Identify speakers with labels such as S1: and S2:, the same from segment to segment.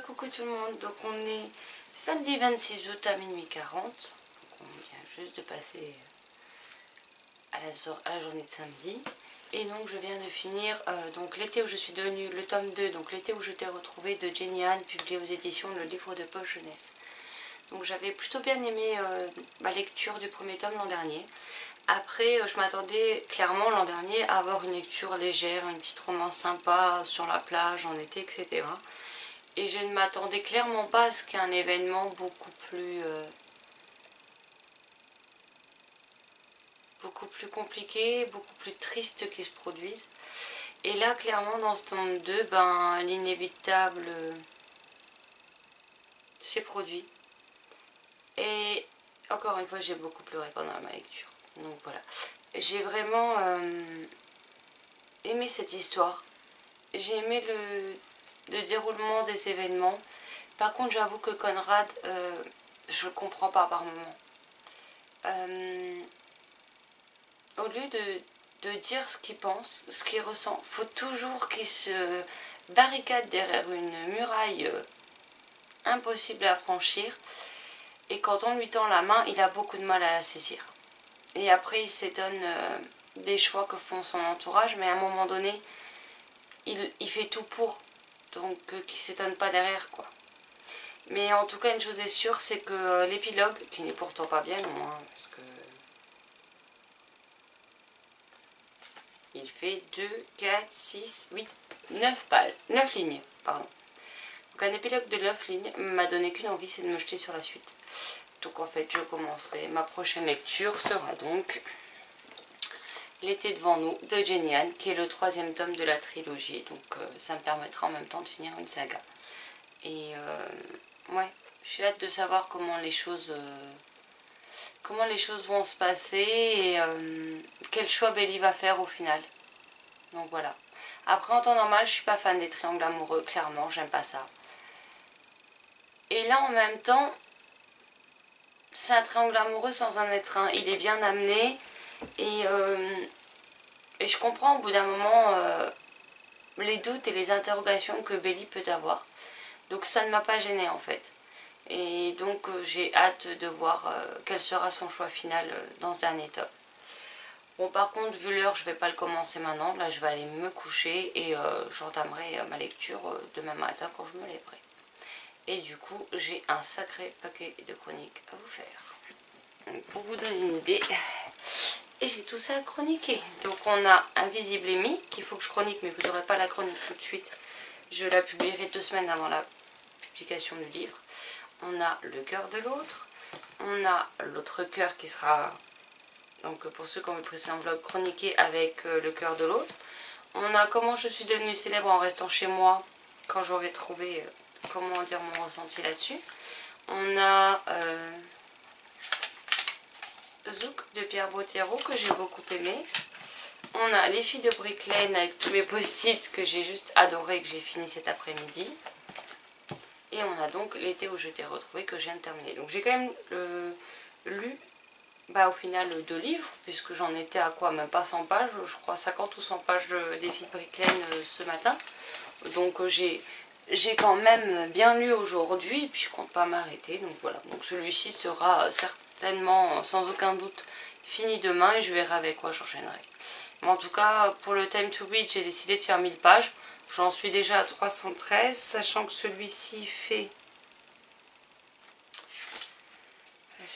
S1: Coucou tout le monde, donc on est samedi 26 août à minuit 40. Donc on vient juste de passer à la journée de samedi. Et donc je viens de finir donc l'été où je suis devenue, le tome 2, donc l'été où je t'ai retrouvé de Jenny Han, publié aux éditions Le Livre de Poche Jeunesse. Donc j'avais plutôt bien aimé ma lecture du premier tome l'an dernier. Après je m'attendais clairement l'an dernier à avoir une lecture légère, une petite romance sympa sur la plage en été, etc. Et je ne m'attendais clairement pas à ce qu'il y ait un événement beaucoup plus compliqué, beaucoup plus triste qui se produise. Et là, clairement, dans ce tome 2, ben, l'inévitable s'est produit. Et encore une fois, j'ai beaucoup pleuré pendant ma lecture. Donc voilà. J'ai vraiment aimé cette histoire. J'ai aimé le déroulement des événements. Par contre, j'avoue que Conrad, je le comprends pas par moments. Au lieu de dire ce qu'il pense, ce qu'il ressent, faut toujours qu'il se barricade derrière une muraille impossible à franchir. Et quand on lui tend la main, il a beaucoup de mal à la saisir. Et après, il s'étonne des choix que font son entourage, mais à un moment donné, il fait tout pour. Donc, qu'il s'étonne pas derrière, quoi. Mais en tout cas, une chose est sûre, c'est que l'épilogue, qui n'est pourtant pas bien long, hein, parce que il fait 2, 4, 6, 8, 9 pages, 9 lignes, pardon. Donc un épilogue de 9 lignes m'a donné qu'une envie, c'est de me jeter sur la suite. Donc en fait, je commencerai, ma prochaine lecture sera donc L'été devant nous de Jenny Han, qui est le 3e tome de la trilogie. Donc ça me permettra en même temps de finir une saga. Et ouais, j'ai hâte de savoir comment les choses vont se passer et quel choix Belly va faire au final. Donc voilà. Après, en temps normal, je suis pas fan des triangles amoureux, clairement, j'aime pas ça. Et là, en même temps, c'est un triangle amoureux sans en être un. Il est bien amené et je comprends au bout d'un moment les doutes et les interrogations que Belly peut avoir. Donc ça ne m'a pas gênée en fait. Et donc j'ai hâte de voir quel sera son choix final dans ce dernier tome. Bon, par contre, vu l'heure, je vais pas le commencer maintenant. Là, je vais aller me coucher et j'entamerai ma lecture demain matin quand je me lèverai. Et du coup, j'ai un sacré paquet de chroniques à vous faire. Donc, pour vous donner une idée, et j'ai tout ça à chroniquer. Donc, on a Invisible Amy, qu'il faut que je chronique, mais vous n'aurez pas la chronique tout de suite. Je la publierai 2 semaines avant la publication du livre. On a Le cœur de l'autre. On a L'autre cœur qui sera... Donc pour ceux qui ont vu le précédent vlog, chroniqué avec Le cœur de l'autre. On a Comment je suis devenue célèbre en restant chez moi, quand j'aurai trouvé comment dire mon ressenti là-dessus. On a Zouk de Pierre Bottero que j'ai beaucoup aimé. On a Les filles de Brick Lane avec tous mes post-it que j'ai juste adoré et que j'ai fini cet après-midi. Et on a donc L'été où je t'ai retrouvé que je viens de terminer. Donc j'ai quand même lu au final 2 livres, puisque j'en étais à quoi, même pas 100 pages, je crois 50 ou 100 pages des filles de Brick Lane ce matin. Donc j'ai quand même bien lu aujourd'hui, et puis je compte pas m'arrêter. Donc voilà, donc celui-ci sera certainement, sans aucun doute, fini demain, et je verrai avec quoi j'enchaînerai. Mais en tout cas, pour le Time to Read, j'ai décidé de faire 1000 pages. J'en suis déjà à 313, sachant que celui-ci fait...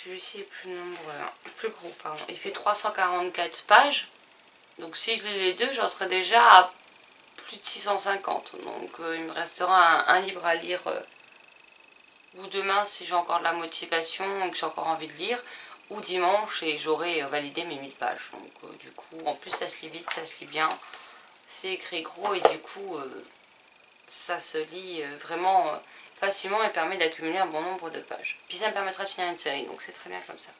S1: Celui-ci est plus nombreux, hein, plus gros, pardon. Il fait 344 pages. Donc si je lis les deux, j'en serai déjà à plus de 650. Donc il me restera un livre à lire ou demain si j'ai encore de la motivation et que j'ai encore envie de lire, ou dimanche et j'aurai validé mes 1000 pages. Donc du coup, en plus ça se lit vite, ça se lit bien. C'est écrit gros et du coup ça se lit vraiment facilement et permet d'accumuler un bon nombre de pages. Puis ça me permettra de finir une série, donc c'est très bien comme ça.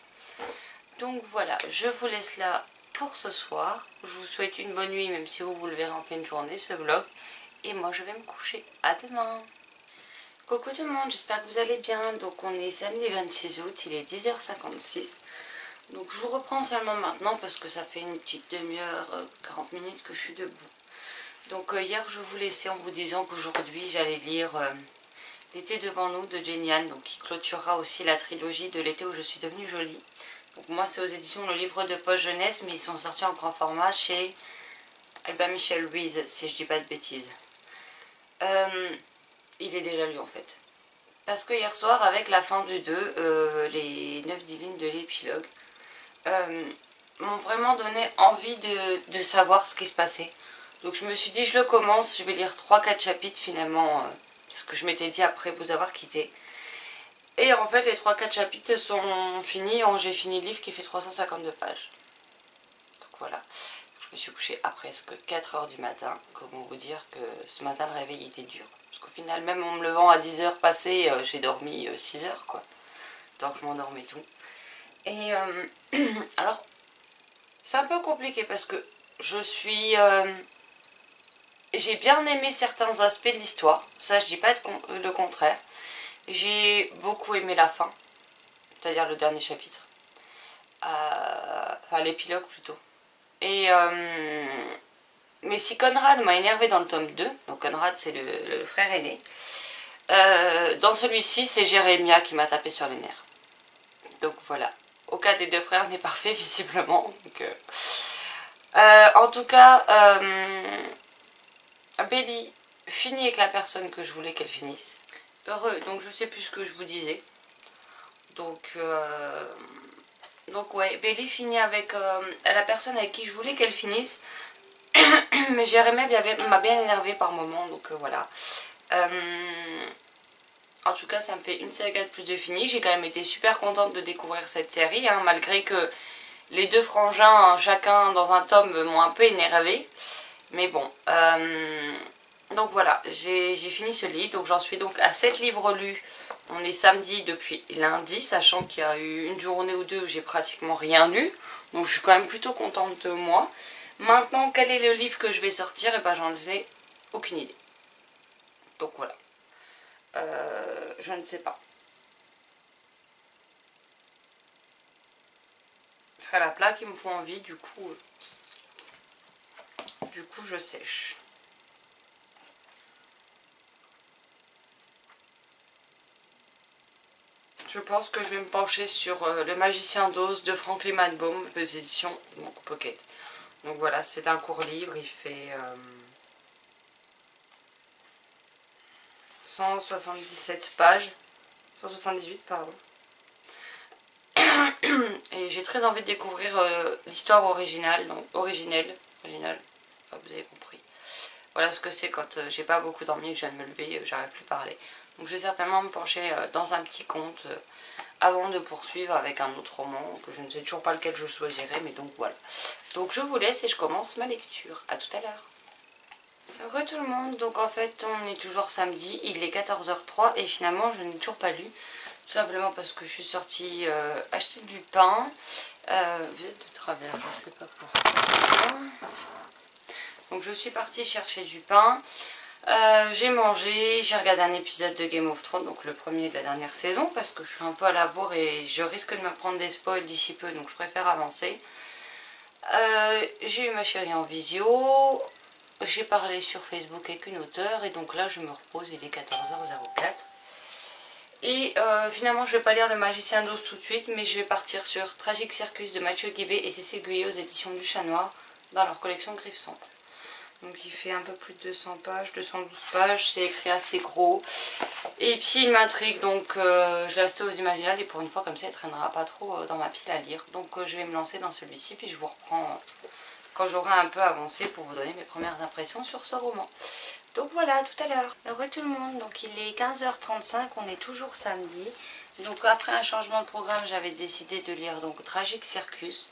S1: Donc voilà, je vous laisse là pour ce soir. Je vous souhaite une bonne nuit, même si vous le verrez en pleine journée, ce vlog. Et moi, je vais me coucher. À demain. Coucou tout le monde, j'espère que vous allez bien. Donc on est samedi 26 août, il est 10h56. Donc je vous reprends seulement maintenant parce que ça fait une petite demi-heure, 40 minutes que je suis debout. Donc hier, je vous laissais en vous disant qu'aujourd'hui, j'allais lire L'été devant nous de Jenny Han, donc qui clôturera aussi la trilogie de l'été où je suis devenue jolie. Donc moi c'est aux éditions Le Livre de Poche Jeunesse, mais ils sont sortis en grand format chez Albin Michel Ruiz, si je dis pas de bêtises. Il est déjà lu en fait. Parce que hier soir, avec la fin du 2, les 9-10 lignes de l'épilogue m'ont vraiment donné envie de savoir ce qui se passait. Donc je me suis dit, je le commence, je vais lire 3-4 chapitres finalement, parce que je m'étais dit après vous avoir quitté. Et en fait, les 3-4 chapitres sont finis, j'ai fini le livre qui fait 352 pages. Donc voilà. Je me suis couchée à presque 4 h du matin. Comment vous dire que ce matin, le réveil était dur. Parce qu'au final, même en me levant à 10 h passées, j'ai dormi 6 h quoi. Tant que je m'endormais tout. Et alors, c'est un peu compliqué parce que je suis... j'ai bien aimé certains aspects de l'histoire. Ça, je dis pas le contraire. J'ai beaucoup aimé la fin. C'est-à-dire le dernier chapitre. Enfin, l'épilogue plutôt. Et... mais si Conrad m'a énervé dans le tome 2, donc Conrad c'est le frère aîné, dans celui-ci c'est Jérémia qui m'a tapé sur les nerfs. Donc voilà, aucun des deux frères n'est parfait visiblement. Donc, en tout cas, Belly finit avec la personne que je voulais qu'elle finisse. Heureux, donc je sais plus ce que je vous disais. Donc ouais, Belly finit avec la personne avec qui je voulais qu'elle finisse. Mais Jérémie m'a bien énervé par moment, donc voilà. En tout cas, ça me fait une saga de plus de fini. J'ai quand même été super contente de découvrir cette série, hein, malgré que les deux frangins, chacun dans un tome, m'ont un peu énervé. Mais bon, donc voilà, j'ai fini ce livre, donc j'en suis donc à 7 livres lus. On est samedi depuis lundi, sachant qu'il y a eu une journée ou deux où j'ai pratiquement rien lu. Donc je suis quand même plutôt contente de moi. Maintenant, quel est le livre que je vais sortir? Et ben j'en ai aucune idée. Donc voilà. Je ne sais pas. Ce serait la plat qui me font envie, du coup je sèche. Je pense que je vais me pencher sur Le Magicien d'Oz de Franklin Manbaum, aux éditions Pocket. Donc voilà, c'est un court livre, il fait 177 pages, 178 pardon. Et j'ai très envie de découvrir l'histoire originale, donc originelle, oh, vous avez compris. Voilà ce que c'est quand j'ai pas beaucoup dormi et que je viens de me lever, j'arrive plus à parler. Donc je vais certainement me pencher dans un petit conte avant de poursuivre avec un autre roman, que je ne sais toujours pas lequel je choisirai, mais donc voilà. Donc je vous laisse et je commence ma lecture. A tout à l'heure. Heureux tout le monde, donc en fait on est toujours samedi, il est 14 h03 et finalement je n'ai toujours pas lu. Tout simplement parce que je suis sortie acheter du pain. Vous êtes de travers, je sais pas pourquoi. Donc je suis partie chercher du pain. J'ai mangé, j'ai regardé un épisode de Game of Thrones, donc le premier de la dernière saison, parce que je suis un peu à la bourre et je risque de me prendre des spoils d'ici peu, donc je préfère avancer. J'ai eu ma chérie en visio, j'ai parlé sur Facebook avec une auteure, et donc là je me repose, il est 14 h04. Et finalement je vais pas lire Le Magicien d'Oz tout de suite, mais je vais partir sur Tragique Circus de Mathieu Guibé et Cécile Guyot aux éditions du Chat Noir, dans leur collection Griffes Sombres. Donc il fait un peu plus de 200 pages, 212 pages, c'est écrit assez gros. Et puis il m'intrigue, donc je l'ai acheté aux Imaginales et pour une fois comme ça il ne traînera pas trop dans ma pile à lire. Donc je vais me lancer dans celui-ci, puis je vous reprends quand j'aurai un peu avancé pour vous donner mes premières impressions sur ce roman. Donc voilà, à tout à l'heure. Heureux tout le monde, donc il est 15 h 35, on est toujours samedi. Donc après un changement de programme, j'avais décidé de lire donc Tragique Circus.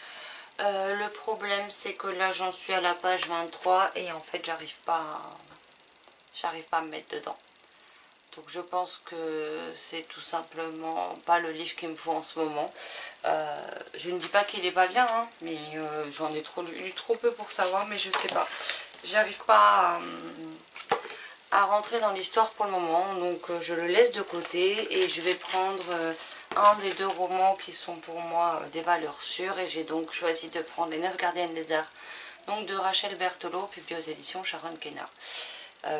S1: Le problème c'est que là j'en suis à la page 23 et en fait j'arrive pas à me mettre dedans. Donc je pense que c'est tout simplement pas le livre qu'il me faut en ce moment. Je ne dis pas qu'il est pas bien, hein, mais j'en ai lu trop peu pour savoir, mais je sais pas. J'arrive pas à rentrer dans l'histoire pour le moment, donc je le laisse de côté et je vais prendre un des deux romans qui sont pour moi des valeurs sûres, et j'ai donc choisi de prendre Les 9 gardiennes des arts, donc de Rachel Berthelot, publié aux éditions Sharon Kenna.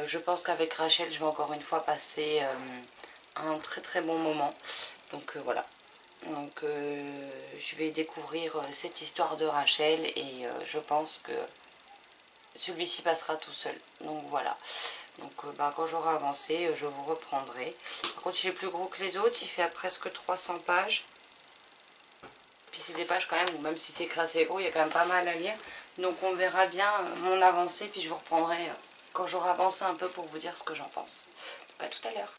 S1: Je pense qu'avec Rachel je vais encore une fois passer un très très bon moment. Donc voilà. Donc je vais découvrir cette histoire de Rachel et je pense que celui-ci passera tout seul. Donc voilà. Donc quand j'aurai avancé, je vous reprendrai. Par contre, il est plus gros que les autres, il fait à presque 300 pages. Puis c'est des pages quand même, même si c'est crassé gros, il y a quand même pas mal à lire. Donc on verra bien mon avancée, puis je vous reprendrai quand j'aurai avancé un peu pour vous dire ce que j'en pense. Donc à tout à l'heure.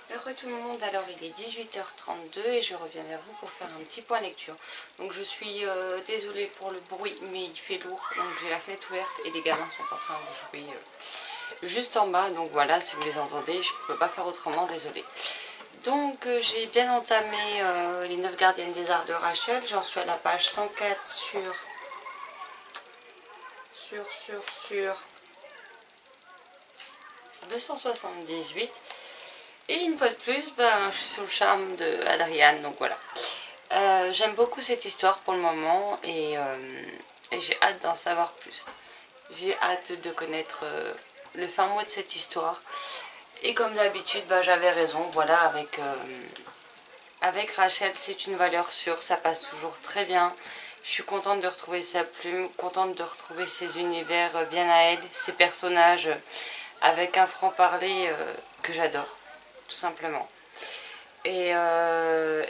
S1: Heureux tout le monde, alors il est 18h32 et je reviens vers vous pour faire un petit point lecture. Donc je suis désolée pour le bruit, mais il fait lourd, donc j'ai la fenêtre ouverte et les gamins sont en train de jouer juste en bas. Donc voilà, si vous les entendez, je ne peux pas faire autrement, désolée. Donc j'ai bien entamé les 9 gardiennes des arts de Rachel, j'en suis à la page 104 sur 278. Et une fois de plus, je suis sous le charme de Adriane, donc voilà. J'aime beaucoup cette histoire pour le moment et j'ai hâte d'en savoir plus. J'ai hâte de connaître le fin mot de cette histoire. Et comme d'habitude, j'avais raison, voilà, avec Rachel, c'est une valeur sûre, ça passe toujours très bien. Je suis contente de retrouver sa plume, contente de retrouver ses univers bien à elle, ses personnages avec un franc-parler que j'adore. Tout simplement. Et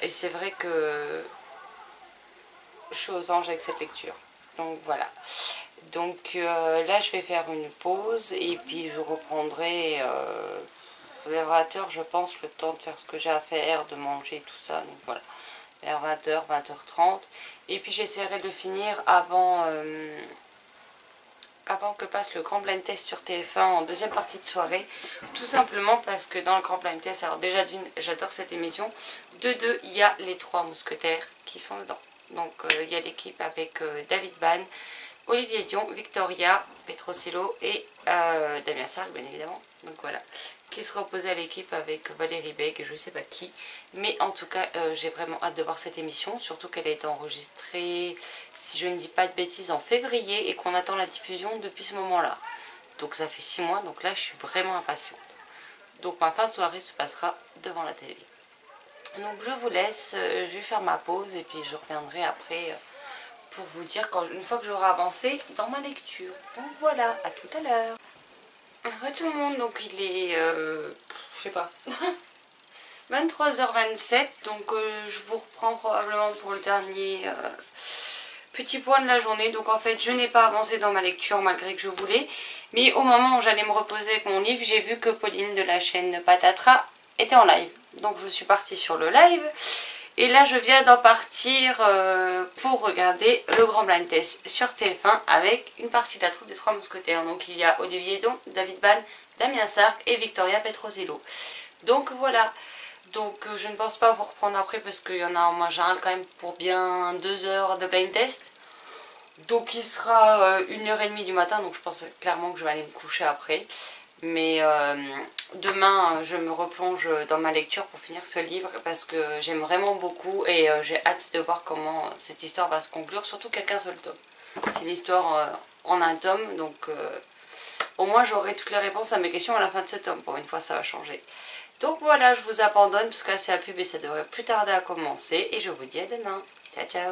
S1: c'est vrai que je suis aux anges avec cette lecture. Donc voilà. Donc là je vais faire une pause et puis je reprendrai vers 20h, je pense, le temps de faire ce que j'ai à faire, de manger, tout ça. Donc voilà. Vers 20h, 20h30. Et puis j'essaierai de finir avant que passe le grand blind test sur TF1 en deuxième partie de soirée, tout simplement parce que dans le grand blind test, alors déjà d'une, j'adore cette émission, de deux, il y a les 3 mousquetaires qui sont dedans. Donc il y a l'équipe avec David Ban, Olivier Dion, Victoria Petrosillo et Damien Sargue, bien évidemment. Donc voilà, qui sera opposé à l'équipe avec Valérie Beg et je sais pas qui. Mais en tout cas, j'ai vraiment hâte de voir cette émission, surtout qu'elle a été enregistrée, si je ne dis pas de bêtises, en février et qu'on attend la diffusion depuis ce moment-là. Donc ça fait 6 mois, donc là je suis vraiment impatiente. Donc ma fin de soirée se passera devant la télé. Donc je vous laisse, je vais faire ma pause et puis je reviendrai après pour vous dire une fois que j'aurai avancé dans ma lecture. Donc voilà, à tout à l'heure. Bonjour tout le monde, donc il est, je sais pas, 23h27, donc je vous reprends probablement pour le dernier petit point de la journée. Donc en fait je n'ai pas avancé dans ma lecture malgré que je voulais, mais au moment où j'allais me reposer avec mon livre, j'ai vu que Pauline de la chaîne Patatras était en live. Donc je suis partie sur le live. Et là, je viens d'en partir pour regarder le grand blind test sur TF1 avec une partie de la troupe des 3 mousquetaires. Donc, il y a Olivier Don, David Ban, Damien Sargue et Victoria Petrosillo. Donc, voilà. Donc, je ne pense pas vous reprendre après parce qu'il y en a en général quand même pour bien 2 heures de blind test. Donc, il sera 1h30 du matin. Donc, je pense clairement que je vais aller me coucher après. Mais demain, je me replonge dans ma lecture pour finir ce livre parce que j'aime vraiment beaucoup et j'ai hâte de voir comment cette histoire va se conclure, surtout qu'un seul tome. C'est l'histoire en un tome, donc au moins j'aurai toutes les réponses à mes questions à la fin de ce tome. Pour une fois, ça va changer. Donc voilà, je vous abandonne parce que là c'est la pub et ça devrait plus tarder à commencer et je vous dis à demain. Ciao, ciao!